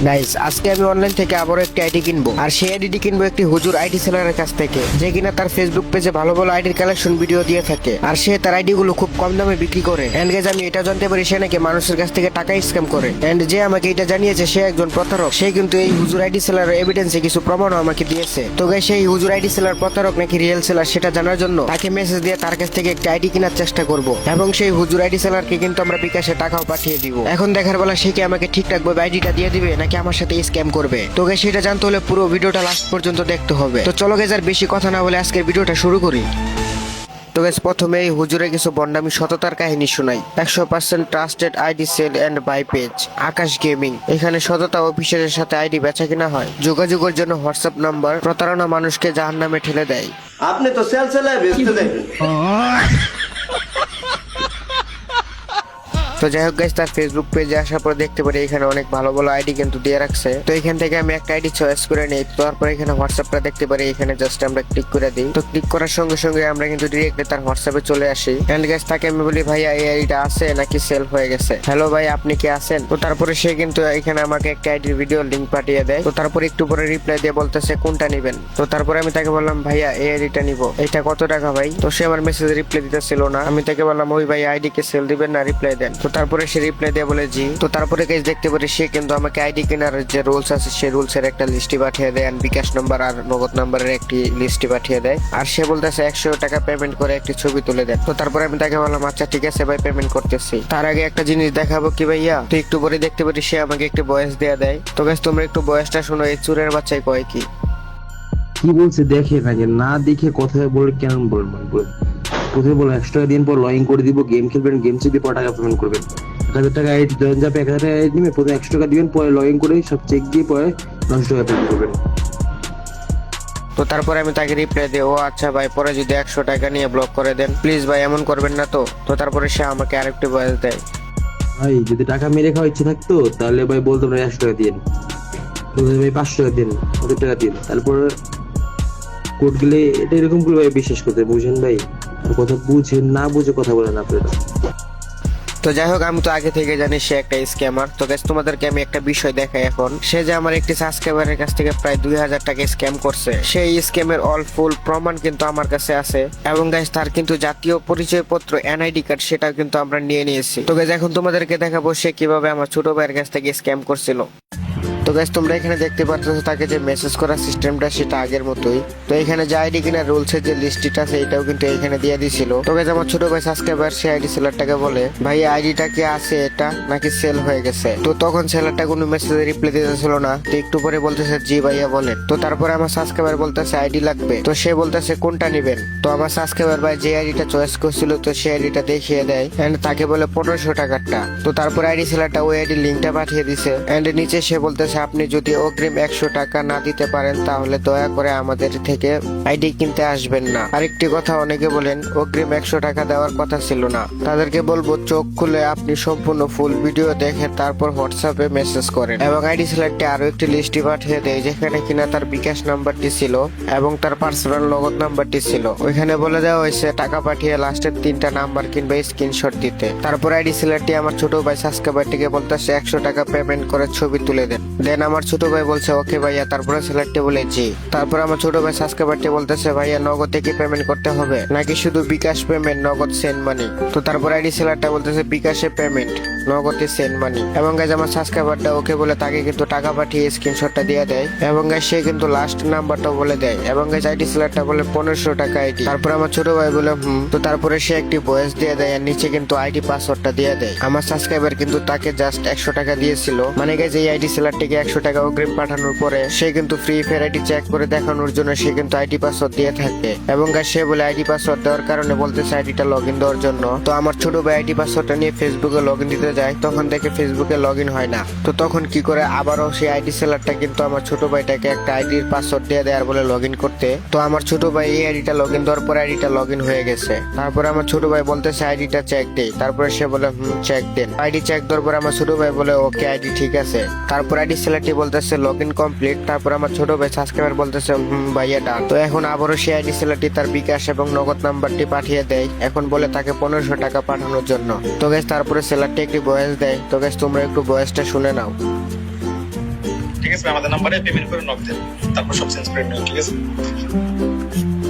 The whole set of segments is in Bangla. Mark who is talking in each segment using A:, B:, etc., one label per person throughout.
A: গাইস, আজকে আমি অনলাইন থেকে আবারও একটি আইডি কিনবো, আর সেই আইডিটি কিনবো একটি হুজুর আইডি সেলারের কাছ থেকে, যে কিনা তার ফেসবুক পেজে ভালো ভালো আইডির কালেকশন ভিডিও দিয়ে থাকে, আর সে তার আইডি গুলো খুব কম দামে বিক্রি করে। এন্ড গাইস, আমি এটা জানতে পারি সে নাকি মানুষের কাছ থেকে টাকা স্ক্যাম করে। এন্ড যে আমাকে এটা জানিয়েছে সে একজন প্রতারক। সে কিন্তু এই হুজুর আইডি সেলারের এভিডেন্সে কিছু প্রমাণও আমাকে দিয়েছে। তো গাইস, সেই হুজুর আইডি সেলার প্রতারক নাকি রিয়েল সেলার সেটা জানার জন্য তাকে মেসেজ দিয়ে তার কাছ থেকে একটি আইডি কেনার চেষ্টা করব, এবং সেই হুজুর আইডি সেলারকে কিন্তু আমরা বিকাশে টাকাও পাঠিয়ে দিব। এখন দেখার বেলা সে কি আমাকে ঠিকঠাক ভাবে আইডিটা দিয়ে দিবে নাকি আমার সাথে স্ক্যাম করবে। তো গাইস, সেটা জানতে হলে পুরো ভিডিওটা লাস্ট পর্যন্ত দেখতে হবে। তো চলো গাইস, আর বেশি কথা না বলে আজকের ভিডিওটা শুরু করি। তো গাইস, প্রথমে এই হুজুরে কিছু বন্ডামি সততার কাহিনী শোনাই। 100% trusted ID sell and buy page Akash gaming. এখানে সততা অফিসারের সাথে আইডি বেচা কিনা হয়। যোগাযোগের জন্য হোয়াটসঅ্যাপ নাম্বার। প্রতারণা মানুষকে জাহান্নামে ঠেলে দেয়।
B: আপনি তো সেল সেলায় বেচতে দেখবেন।
A: তো যাই হোক গাইস, তার ফেসবুক পেজে আসার পর দেখতে পারি এখানে অনেক ভালো ভালো আইডি কিন্তু দিয়ে রাখছে। তো এখান থেকে আমি একটা আইডি চয়েস করে নিই। তারপর এখানে হোয়াটসঅ্যাপটা দেখতে পারি, এখানে জাস্ট আমরা ক্লিক করে দিই। তো ক্লিক করার সঙ্গে সঙ্গে আমরা কিন্তু ডিরেক্টলি তার হোয়াটসঅ্যাপে চলে আসি। এন্ড গাইস, তাকে আমি বলি ভাইয়া এই আইডিটা আছে নাকি সেল হয়ে গেছে, হ্যালো ভাই আপনি কি আছেন। তো তারপরে সে কিন্তু এখানে আমাকে একটা আইডির ভিডিও লিংক পাঠিয়ে দেয়। তো তারপর একটু পরে রিপ্লাই দিয়ে বলতেছে কোনটা নিবেন। তো তারপরে আমি তাকে বললাম ভাইয়া এই আইডিটা নিব, এটা কত টাকা ভাই। তো সে আমার মেসেজ রিপ্লাই দিতেছিল না। আমি তাকে বললাম ওই ভাই আইডি কে সেল দিবেন না, রিপ্লাই দেন। তো তারপরে সে রিপ্লাই দিয়ে বলে জি। তো তারপরে গাইস দেখতে পারি সে কিন্তু আমাকে আইডি কেনার যে রুলস আছে সেই রুলস এর একটা লিস্টি পাঠিয়ে দেয়, আর বিকাশ নাম্বার আর নগদ নাম্বারের একটি লিস্টি পাঠিয়ে দেয়। আর সে বলতেছে 100 টাকা পেমেন্ট করে একটি ছবি তুলে দেন। তো তারপরে আমি তাকে বললাম আচ্ছা ঠিক আছে ভাই, পেমেন্ট করতেছি। তার আগে একটা জিনিস দেখাবো কি ভাইয়া। তো একটু পরে দেখতে পারি সে আমাকে একটি ভয়েস দেয়া দেয়। তো গাইস, তোমরা একটু ভয়েসটা শুনো, এই চুরের বাচ্চাই কয় কি।
C: কি বলছে দেখে আগে, না দেখে কথায় বলে কেন বলবেন? প্রথমে বলো 100 টাকা দিন পর লগ ইন করে দিব, গেম খেলবেন, গেম চেপে পর টাকা পেমেন্ট করবেন। 1000 টাকা আইডি যখন যাবে 1000 টাকা আইডি নিবে, প্রথমে 100 টাকা দিবেন, পরে লগ ইন করে সব চেক দিয়ে পরে 900 টাকা পেমেন্ট করবেন।
A: তো তারপরে আমি তাকে রিপ্লাই দিই, ও আচ্ছা ভাই, পরে যদি 100 টাকা নিয়ে ব্লক করে দেন প্লিজ ভাই, এমন করবেন না তো। তো তারপরে সে আমাকে আরেকটি ভয়েস দেয়।
C: ভাই যদি টাকা মেরে খাওয়ার ইচ্ছে থাকতো তাহলে ভাই বলতো ভাই 100 টাকা দিন, ভাই 500 টাকা দিন, 1000 টাকা দিন, তারপর কোড গেলে এটা এরকম করে ভাই বিশ্বাস করতে, বুঝেন ভাই? আর কথা বুঝেন না, বুঝে কথা বলেন আপনারা।
A: তো যাই হোক, আমি তো আগে থেকে জানি সে একটা স্ক্যামার। তো গাইস, তোমাদেরকে আমি একটা বিষয় দেখাই এখন। সে যে আমার একটি সাবস্ক্রাইবারের কাছ থেকে প্রায় 2000 টাকা স্ক্যাম করছে, সেই স্ক্যামের অল ফুল প্রমাণ কিন্তু আমার কাছে আছে। এবং গাইস, তার কিন্তু জাতীয় পরিচয়পত্র এনআইডি কার্ড সেটাও কিন্তু আমরা নিয়ে নিয়েছি। তো গাইস, এখন তোমাদেরকে দেখাবো সে কিভাবে আমার ছোট ভাইয়ের কাছ থেকে স্ক্যাম করছিল। তো গাইস, তোমরা এখানে দেখতে পাচ্ছ তাকে যে মেসেজ করার সিস্টেমটা সেটা আগের মতোই। তো এখানে যে আইডি কিনা রুলসের যে লিস্টটা আছে এটাও কিন্তু এখানে দিয়ে দিছিল। তো গাইস, আমার ছোট ভাই সাবস্ক্রাইবার সে আইডি সেলারটাকে বলে ভাই আইডিটা কি আছে এটা নাকি সেল হয়ে গেছে। তো তখন সেলারটা কোনো মেসেজে রিপ্লাই দিতেছিল না। তো একটু পরে বলতেছে জি ভাইয়া বলেন। তো তারপরে আমার সাবস্ক্রাইবার বলতেছে আইডি লাগবে। তো সে বলতেছে কোনটা নিবেন। তো আমার সাবস্ক্রাইবার ভাই যে আইডিটা চয়েস করছিল তো সে আইডিটা দেখিয়ে দেয়, এন্ড তাকে বলে 1500 টাকারটা। তো তারপর আইডি সেলারটা ওই আইডি লিঙ্কটা পাঠিয়ে দিছে। এন্ড নিচে সে বলতেছে আপনি যদি অগ্রিম 100 টাকা না দিতে পারেন তাহলে দয়া করে আমাদের থেকে আইডি কিনতে আসবেন না। আরেকটি কথা, অনেকে বলেন অগ্রিম 100 টাকা দেওয়ার কথা ছিল না। তাদেরকে বলবো চোখ খুলে আপনি সম্পূর্ণ ফুল ভিডিও দেখে তারপর হোয়াটসঅ্যাপে মেসেজ করেন। এবং আইডি সেলারটি আরো একটি লিস্টে পাঠিয়ে দেয় যেখানে কিনা তার বিকাশ নাম্বারটি ছিল এবং তার পার্সোনাল নগদ নাম্বারটি ছিল। ওইখানে বলে দেওয়া হয়েছে টাকা পাঠিয়ে লাস্টের 3টা নাম্বার কিংবা স্ক্রিনশট দিতে। তারপর আইডি সেলারটি আমার ছোট ভাই সাবস্ক্রাইবারটিকে বলতেছে 100 টাকা পেমেন্ট করে ছবি তুলে দেন। দেন আমার ছোট ভাই বলছে ওকে ভাইয়া। তারপরে সেলারটি বলে জি। তারপর আমার ছোট ভাই সাবস্ক্রাইবারটি বলতেছে ভাইয়া নগদে কি পেমেন্ট করতে হবে নাকি শুধু বিকাশ পেমেন্ট, নগদ সেন্ড মানি। তো তারপর আইডি সেলারটা বলতেছে বিকাশে পেমেন্ট, নগদে সেন্ড মানি। এবং গাইজ আমার সাবস্ক্রাইবারটা ওকে বলে তাকে কিন্তু টাকা পাঠিয়ে স্ক্রিনশটটা দিয়ে দেয়। এবং গাইজ সে কিন্তু লাস্ট নাম্বারটা বলে দেয়। এবং গাইজ আইডি সেলারটা বলে 1500 টাকা আইডি। তারপর আমার ছোট ভাই বলে তো তারপরে সে একটি ভয়েস দিয়ে দেয় আর নিচে কিন্তু আইডি পাসওয়ার্ডটা দিয়ে দেয়। আমার সাবস্ক্রাইবার কিন্তু তাকে জাস্ট 100 টাকা দিয়েছিল। মানে গাইজ এই আইডি সেলারটিকে 100 টাকা অগ্রিম পাঠানোর পরে সে কিন্তু ফ্রি ফায়ার আইডি চেক করে দেখানোর জন্য সে কিন্তু আইডি পাসওয়ার্ড দিয়ে থাকে। এবং গাইজ সে বলে আইডি পাসওয়ার্ড দেওয়ার কারণে বলতেছে আইডিটা লগ ইন দেওয়ার জন্য। তো আমার ছোট ভাই আইডি পাসওয়ার্ডটা নিয়ে ফেসবুকে লগ ইন দিতে যায়, তখন দেখে ফেসবুকে লগ ইন হয় না। তো তখন কি করে আবারও সেই আইডি সেলারটা কিন্তু আমার ছোট ভাইটাকে একটা আইডির পাসওয়ার্ড দিয়ে দেয় আর বলে লগ ইন করতে। তো আমার ছোট ভাই এই আইডিটা লগ ইন দেওয়ার পর আইডিটা লগ ইন হয়ে গেছে। তারপরে আমার ছোট ভাই বলতেছে আইডিটা চেক দেই। তারপরে সে বলে চেক দেন। আইডি চেক দেওয়ার পর আমার ছোট ভাই বলে ওকে আইডি ঠিক আছে। তারপর আইডি সেলারটি বলতেছে লগ ইন কমপ্লিট। তারপর আমার ছোট ভাই সাবস্ক্রাইবার বলতেছে ভাইয়া ডান। তো এখন আবারও সেই আইডি সেলারটি তার বিকাশ এবং নগদ নাম্বারটি পাঠিয়ে দেয়। এখন বলে তাকে 1500 টাকা পাঠানোর জন্য। তো গাইস, তারপরে সেলারটি একটি ভয়েস দেয়। তো গাইস, তোমরা একটু ভয়েসটা শুনে নাও।
D: ঠিক আছে? আমাদের নাম্বারে পেমেন্ট করে নক দেন, তারপর সব চেঞ্জ করে নিন, ঠিক আছে?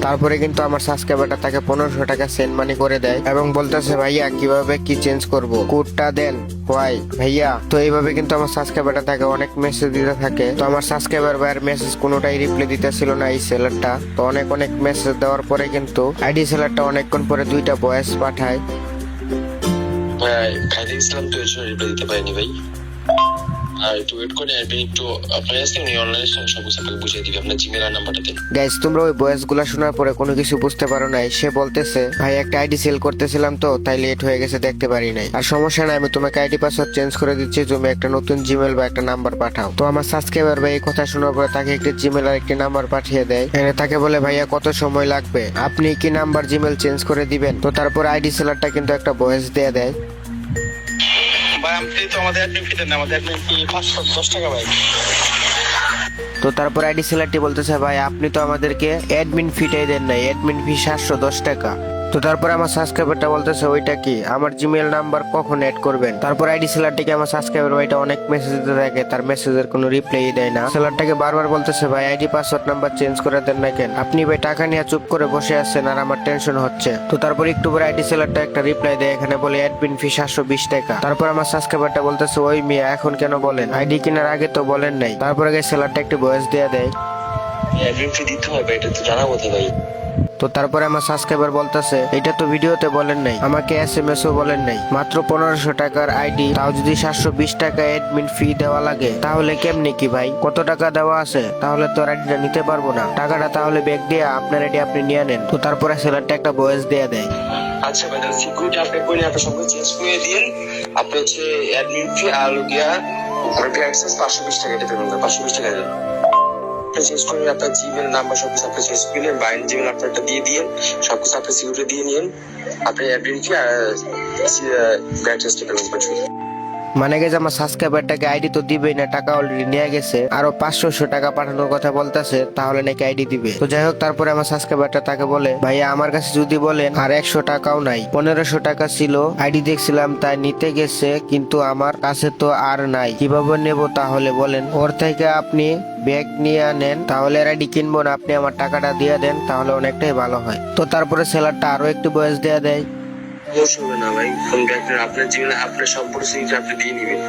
A: তারপরে কিন্তু আমার সাবস্ক্রাইবারটা তাকে 1500 টাকা সেন্ড মানি করে দেয় এবং বলতেছে ভাইয়া কিভাবে কি চেঞ্জ করব, কোডটা দেন হোয়াই ভাইয়া। তো এইভাবে কিন্তু আমার সাবস্ক্রাইবারটা তাকে অনেক মেসেজ দিতে থাকে। তো আমার সাবস্ক্রাইবার ভাইয়ের মেসেজ কোনোটাই রিপ্লাই দিতেছিল না এই সেলারটা। তো অনেক অনেক মেসেজ দেওয়ার পরে কিন্তু আইডি সেলারটা অনেকক্ষণ পরে 2টা ভয়েস পাঠায়।
E: ভাই খাইতে গেছিলাম তো, এই জন্য রিপ্লাই দিতে পারিনি ভাই। আর একটু ওয়েট করে আপনি একটু আপনার কাছে উনি অনলাইনে সব কিছু আপনাকে বুঝিয়ে দিবে, আপনার জিমেল আর নাম্বারটা দিন।
A: গাইস তোমরা ওই ভয়েস গুলা শোনার পরে কোনো কিছু বুঝতে পারো নাই। সে বলতেছে ভাই একটা আইডি সেল করতেছিলাম তো তাই লেট হয়ে গেছে, দেখতে পারি নাই। আর সমস্যা নাই, আমি তোমাকে আইডি পাসওয়ার্ড চেঞ্জ করে দিচ্ছি, তুমি একটা নতুন জিমেল বা একটা নাম্বার পাঠাও। তো আমার সাবস্ক্রাইবার ভাই এই কথা শোনার পরে তাকে একটি জিমেল আর একটি নাম্বার পাঠিয়ে দেয়। তাকে বলে ভাইয়া কত সময় লাগবে, আপনি কি নাম্বার জিমেল চেঞ্জ করে দিবেন? তো তারপর আইডি সেলারটা কিন্তু একটা ভয়েস দিয়ে দেয়।
D: ভাই আপনি তো আমাদের অ্যাডমিন ফি দেন না, আমাদের অ্যাডমিন ফি 510 টাকা ভাই।
A: তো তারপর আইডি সেলারটি বলতেছে ভাই আপনি তো আমাদেরকে অ্যাডমিন ফিটাই দেন নাই, অ্যাডমিন ফি 710 টাকা। তো তারপরে আমার সাবস্ক্রাইবারটা বলতেছে ওইটা কি, আমার জিমেল নাম্বার কখন অ্যাড করবেন? তারপর আইডি সেলারটিকে আমার সাবস্ক্রাইবার ভাইটা অনেক মেসেজ দিতে থাকে, তার মেসেজের কোনো রিপ্লাই দেয় না। সেলারটাকে বারবার বলতেছে ভাই আইডি পাসওয়ার্ড নাম্বার চেঞ্জ করে দেন না কেন, আপনি ভাই টাকা নিয়ে চুপ করে বসে আছেন আর আমার টেনশন হচ্ছে। তো তারপর একটু পরে আইডি সেলারটা একটা রিপ্লাই দেয়, এখানে বলে অ্যাডমিন ফি 720 টাকা। তারপর আমার সাবস্ক্রাইবারটা বলতেছে ওই মিয়া এখন কেন বলেন, আইডি কেনার আগে তো বলেন নাই। তারপরে সেলারটা একটু ভয়েস দিয়ে দেয়।
E: অ্যাডমিন ফি দিতে হবে, এটা তো জানা কথা ভাই।
A: তো তারপরে আমার সাবস্ক্রাইবার বলতেছে এটা তো ভিডিওতে বলেন নাই, আমাকে SMS ও বলেন নাই, মাত্র 1500 টাকার আইডি, তাও যদি 720 টাকা অ্যাডমিন ফি দেওয়া লাগে তাহলে কেমনে কি ভাই, কত টাকা দেওয়া আছে? তাহলে তো আইডিটা নিতে পারবো না, টাকাটা তাহলে ব্যাক দিয়ে আপনার আইডি আপনি নিয়ে নেন। তো তারপরে সেলারটা একটা ভয়েস দিয়ে দেয়।
E: আচ্ছা ভাই, সিকিউরিটি আপনি করে আপনি সব কিছু চেঞ্জ করে দিন। আপনি হচ্ছে অ্যাডমিন ফি আর গিয়া আর অ্যাক্সেস 520 টাকা এটা পেমেন্ট করেন, 520 টাকা দিন। চেঞ্জ করে আপনার জিমেল নাম্বার সব কিছু আপনি চেঞ্জ করে নিন, বাইন জিমেল আপনারটা দিয়ে দিন, সব কিছু আপনি সিকিউরিটি দিয়ে নিন। আপনি অ্যাডমিন ফি আর অ্যাক্সেস পেমেন্ট করবেন।
A: মানে গেছে আমার সাবস্ক্রাইবারটাকে আইডি তো দিবেই না, টাকা অলরেডি নিয়ে গেছে, আরো 500 টাকা পাঠানোর কথা বলতেছে, তাহলে নাকি আইডি দিবে। তো যাই হোক তারপরে আমার সাবস্ক্রাইবারটা তাকে বলে ভাইয়া আমার কাছে যদি বলেন আর 100 টাকাও নাই, 1500 টাকা ছিল, আইডি দেখছিলাম তাই নিতে গেছে, কিন্তু আমার কাছে তো আর নাই, কিভাবে নেব তাহলে বলেন? ওর থেকে আপনি ব্যাগ নিয়ে নেন, তাহলে আর আইডি কিনবো না, আপনি আমার টাকাটা দিয়ে দেন, তাহলে অনেকটাই ভালো হয়। তো তারপরে সেলারটা আরো একটু বয়স দেয়া দেয়।
E: অবশ্যই হবে না ভাই, ফোন ব্যাক আপনার জীবনে আপনার সম্পূর্ণ সিগনেচার আপনি দিয়ে নিবেন।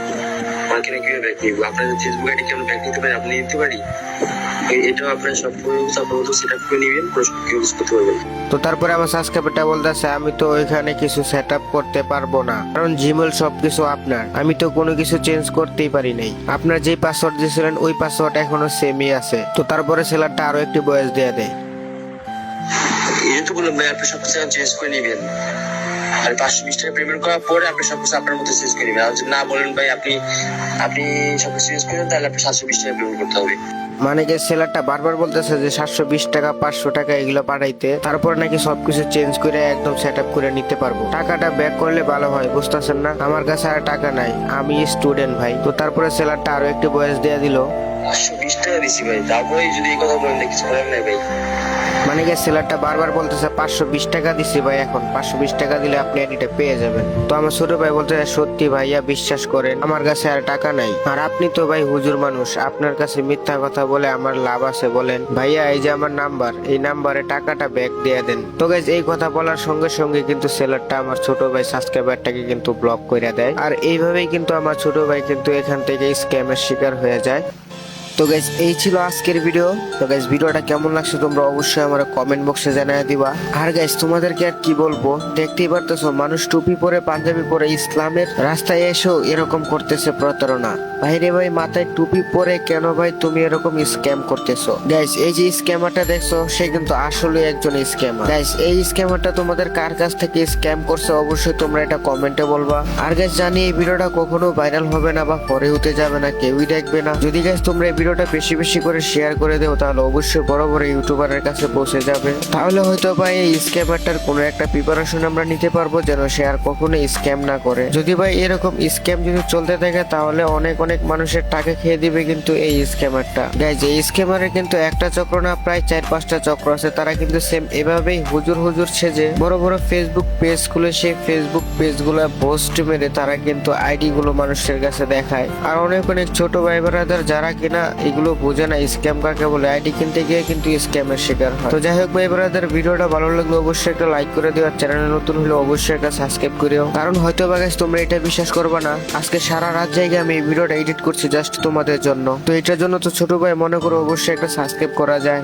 E: আমাকে না কিভাবে ব্যাক নিব? আপনার ফেসবুক আইডি কেমন ব্যাক নিতে পারি, আপনি নিতে পারি। এটাও আপনার সম্পূর্ণ আপনার সেট আপ করে নিবেন, কোনো ইউজ করতে পারবেন।
A: তো তারপরে আমার সাবস্ক্রাইবারটা বলতেছে আমি তো ওইখানে কিছু সেট আপ করতে পারবো না, কারণ জিমেল সবকিছু আপনার, আমি তো কোনো কিছু চেঞ্জ করতেই পারি নাই, আপনার যে পাসওয়ার্ড দিয়েছিলেন ওই পাসওয়ার্ড এখনো সেমই আছে। তো তারপরে সেলারটা আরো একটি বয়স দিয়ে দেয়।
E: এই তো বললাম ভাই, আপনি সবকিছু চেঞ্জ করে নিবেন, আর 520 টাকা পেমেন্ট করার পরে আপনি সবকিছু আপনার মতো চেঞ্জ করে নিবেন। আর যদি না বলেন ভাই আপনি সবকিছু চেঞ্জ করেন, তাহলে আপনি 720 টাকা পেমেন্ট করতে হবে।
A: মানে যে সেলারটা বারবার বলতেছে যে 720 টাকা 500 টাকা এগুলো পাঠাইতে, তারপরে নাকি সবকিছু চেঞ্জ করে একদম সেট আপ করে নিতে পারবো, টাকাটা ব্যাক করলে ভালো হয়, বুঝতেছেন না? আমার কাছে আর টাকা নাই, আমি স্টুডেন্ট ভাই। তো তারপরে সেলারটা আরো একটি বয়স দিয়ে দিল।
E: 520 টাকা দিছি ভাই, তারপরে যদি এই কথা বলেন কিছু বলেন নাই ভাই।
A: মানে কি সেলারটা বারবার বলতেছে 520 টাকা দিছি ভাই, এখন 520 টাকা দিলে আপনি আইডিটা পেয়ে যাবেন। তো আমার ছোট ভাই বলতেছে সত্যি ভাইয়া বিশ্বাস করেন, আমার কাছে আর টাকা নাই, আর আপনি তো ভাই হুজুর মানুষ, আপনার কাছে মিথ্যা কথা বলে আমার লাভ আছে বলেন? ভাইয়া এই যে আমার নাম্বার, এই নাম্বারে টাকাটা ব্যাক দিয়ে দেন। তো গাইস এই কথা বলার সঙ্গে সঙ্গে কিন্তু সেলারটা আমার ছোট ভাই সাবস্ক্রাইবারটাকে কিন্তু ব্লক করে দেয়, আর এইভাবেই কিন্তু আমার ছোট ভাই কিন্তু এখান থেকে স্ক্যামের শিকার হয়ে যায়। তো গাইস এই ছিল আজকের ভিডিও। তো গাইস ভিডিওটা কেমন লাগছে তোমরা অবশ্যই আমার কমেন্ট বক্সে জানিয়ে দিবা। আর গাইস তোমাদেরকে আর কি বলবো, দেখতেই পারতেছো মানুষ টুপি পরে পাঞ্জাবি পরে ইসলামের রাস্তায় এসেও এরকম করতেছে প্রতারণা। ভাইরে ভাই মাথায় টুপি পরে কেন ভাই তুমি এরকম স্ক্যাম করতেছো? গাইস এই যে স্ক্যামারটা দেখছো সে কিন্তু আসলে একজন স্ক্যামার। গাইস এই স্ক্যামারটা তোমাদের কার কাছ থেকে স্ক্যাম করছে অবশ্যই তোমরা এটা কমেন্টে বলবা। আর গাইস জানি এই ভিডিওটা কখনো ভাইরাল হবে না বা পরে হতে যাবে না, কেউই দেখবে না। যদি গাইস তোমরা ভিডিওটা বেশি বেশি করে শেয়ার করে দেও তাহলে অবশ্যই বড় বড় ইউটিউবারের কাছে পৌঁছে যাবে, তাহলে হয়তো ভাই এই স্ক্যামারটার কোনো একটা প্রিপারেশন আমরা নিতে পারবো যেন সে আর কখনো স্ক্যাম না করে। যদি ভাই এরকম স্ক্যাম যদি চলতে থাকে তাহলে অনেক অনেক মানুষের টাকা খেয়ে দিবে কিন্তু এই স্ক্যামারটা। গাইজ এই স্ক্যামারের কিন্তু একটা চক্র না প্রায় 4-5টা চক্র আছে, তারা কিন্তু সেম এভাবেই হুজুর হুজুর সেজে বড় বড় ফেসবুক পেজ খুলে সেই ফেসবুক পেজ গুলা পোস্ট মেরে তারা কিন্তু আইডি গুলো মানুষের কাছে দেখায়। আর অনেক অনেক ছোট ভাই ব্রাদার যারা কিনা এগুলো বোঝে না স্ক্যাম কাকে বলে, আইডি কিনতে গিয়ে কিন্তু স্ক্যামের শিকার হয়। তো যাই হোক ভাই ব্রাদার, ভিডিওটা ভালো লাগলে অবশ্যই একটা লাইক করে দিও, আর চ্যানেলে নতুন হলে অবশ্যই একটা সাবস্ক্রাইব করিও। কারণ হয়তো বা guys তোমরা এটা বিশ্বাস করবে না, আজকে সারা রাত জায়গায় আমি এই ভিডিওটা এডিট করছি জাস্ট তোমাদের জন্য। তো এটার জন্য তো ছোট ভাই মনে করো অবশ্যই একটা সাবস্ক্রাইব করা যায়।